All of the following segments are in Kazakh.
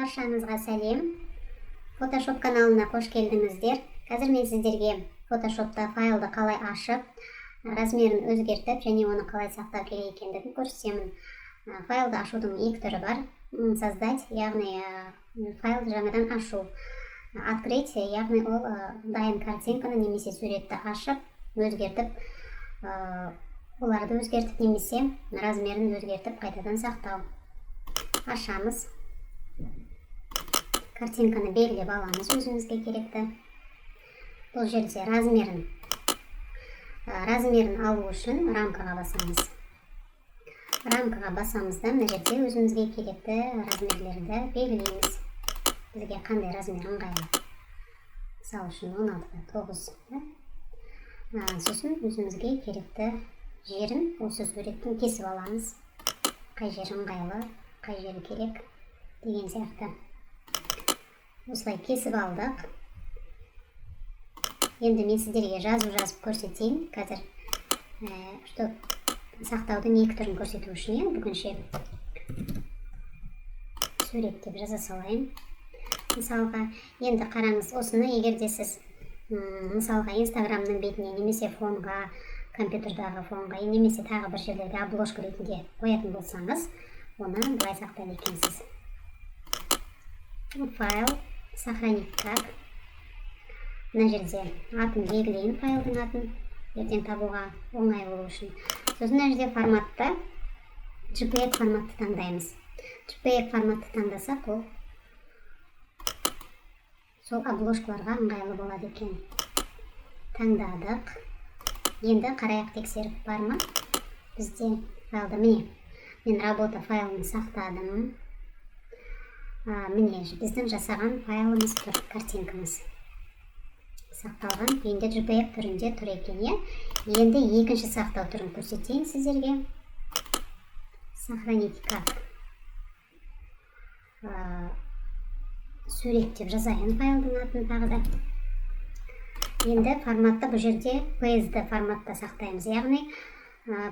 Баршаңызға сәлем. Photoshop каналына қош келдіңіздер. Қазір мен сіздерге Photoshop'та файлды қалай ашып, размерін өзгертіп, және оны қалай сақтау керек екендігін көрсетемін. Файлды ашудың екі түрі бар. Создать, яғни файлды жаңадан ашу. Открыть, яғни ол дайын картинканы немесе суретті ашып, өзгертіп, оларды өзгертіп немесе размерін өзгертіп қайтадан сақтау. Ашамыз. Картинканы белгілеп аламыз өзімізге керекті. Бұл жерде размерін алу үшін рамкаға басамыз. Рамкаға басамызда мына жерде өзімізге керекті размерлерді белгілейміз. Бізге қандай размер ыңғайлы. Мысалы үшін 16-9. Сосын өзімізге керекті жерін осы суреттің кесіп аламыз. Қай жері ыңғайлы, қай жері керек деген сияқты. Осылай кесіп алдық. Енді мен сіздерге жазып көрсетейін. Қазір сақтаудың екі түрін көрсету үшін бүгінше сурет деп жаза салайын. Мысалға, енді қараңыз, осыны егерде сіз мысалға Инстаграмның бетіне немесе фонға, компьютердағы фонға, немесе тағы бір жерлерге обложка ретінде қоятын болсаңыз, оны былай сақтайды екенсіз. Файл, сохранить как. Мына жерде атын белгілейін, файлдың атын, ертең табуға оңай болу үшін. Сосын мына жерде форматта JPEG форматты таңдаймыз. JPEG форматты таңдасақ, ол сол обложкаларға ыңғайлы болады екен. Таңдадық. Енді қарайық, тексеріп бар ма? Бізде файлда міне. Мен работа файлын сақтадым. Міне, біздің жасаған файлымыз тұр, картинкамыз. Сақталған, енді JPEG түрінде тұр екен. Енді екінші сақтау түрін көрсетейін сіздерге. Сохранить как. Сурет деп жазайын файлдың атын тағы да. Енді форматта бұл жерде PSD форматта сақтаймыз. Яғни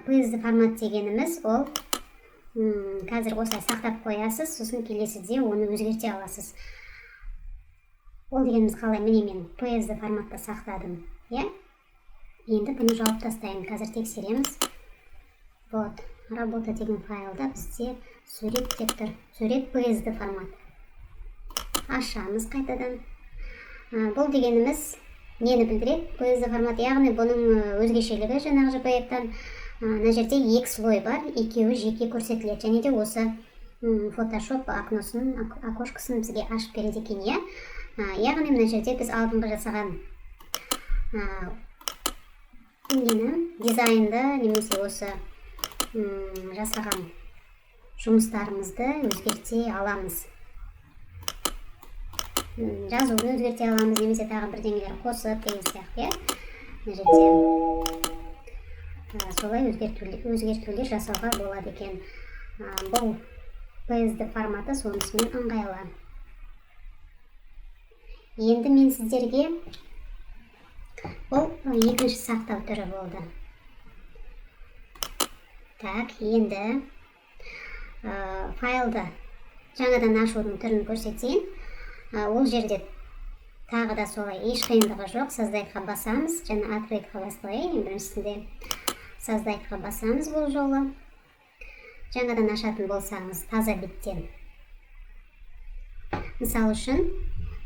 PSD формат дегеніміз ол қазір осылай сақтап қоясыз, сосын келесіде оны өзгерте аласыз. Ол дегеніміз қалай? Міне мен PSD форматта сақтадым. Енді бұны жауып тастаймын. Қазір тексереміз. Вот, работа деген файлда бізде сурет деп тұр. Сурет PSD формат. Ашамыз қайтадан. Бұл дегеніміз нені білдіреді? PSD формат, яғни бұның өзгешелігі жаңағы JPEG-тан. Мына жерде екі слой бар, екеуі жеке көрсетіледі. Және де осы Photoshop окошкасын бізге ашып береді екен. Яғни мына жерде біз алдыңғы жасаған дизайнды немесе осы жасаған жұмыстарымызды өзгерте аламыз. Жазуды өзгерте аламыз, немесе тағы бірдеңелер қосып деген сияқты. Мына жерде солай өзгертулер жасауға болады екен. Бұл PSD форматы сонысымен ыңғайлы. Енді мен сіздерге бұл екінші сақтау түрі болды. Так, енді файлды жаңадан ашудың түрін көрсетейін. Ол жерде тағы да солай еш қиындығы жоқ. Создайтқа басамыз, және открытьқа басылайын. Біріншісінде создайтқа басамыз бұл жолы. Жаңадан ашатын болсаңыз таза беттен. Мысал үшін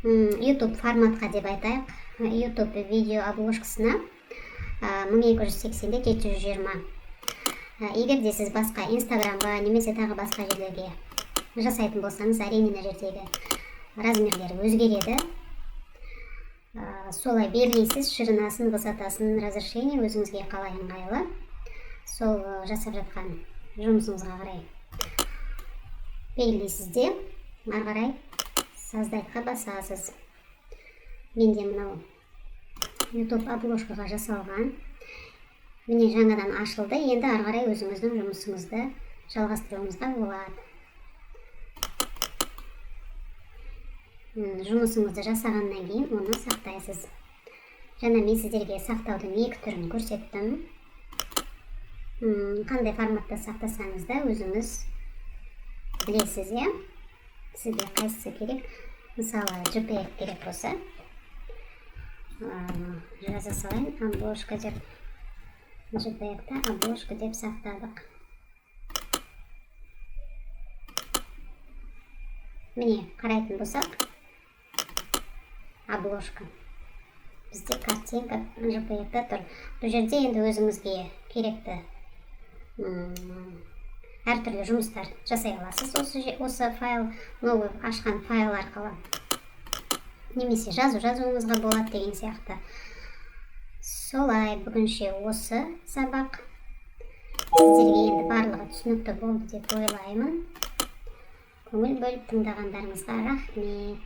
YouTube форматқа деп айтайық. YouTube видео обложкасына 1280-де 720. Егерде сіз басқа Инстаграмға немесе тағы басқа жерлерге жасайтын болсаңыз, әрине мына жердегі размерлері өзгереді. Солай белгілейсіз, ширinaсын, высотасын, разрешение өзіңізге қалай ыңғайлы. Сол жасап жатқан жұмысыңызға қарай белгілейсіз де, ары қарай создайтқа басасыз. Менде мынау YouTube обложкаға жасалған. Міне жаңадан ашылды. Енді ары қарай өзіңіздің жұмысыңызды жалғастыруыңызға болады. Жұмысыңызды жасағаннан кейін оны сақтайсыз. Жаңа мен сіздерге сақтаудың екі түрін көрсеттім. Қандай форматта сақтасаңыз да өзіңіз білесіз, сізге қайсысы керек? Мысалы JPEG керек болса жаза салайын, обложка деп. JPEG-та обложка деп сақтадық. Міне қарайтын болсақ, обложка бізде картинка JPEG-та тұр. Бұл жерде енді өзіңізге керекті әртүрлі жұмыстар жасай аласыз. Осы файл, новый ашқан файл арқылы. Немесе жазуыңызға болады деген сияқты. Солай, бүгінше осы сабақ сіздерге енді барлығы түсінікті болды деп ойлаймын. Көңіл бөліп тыңдағандарыңызға рахмет.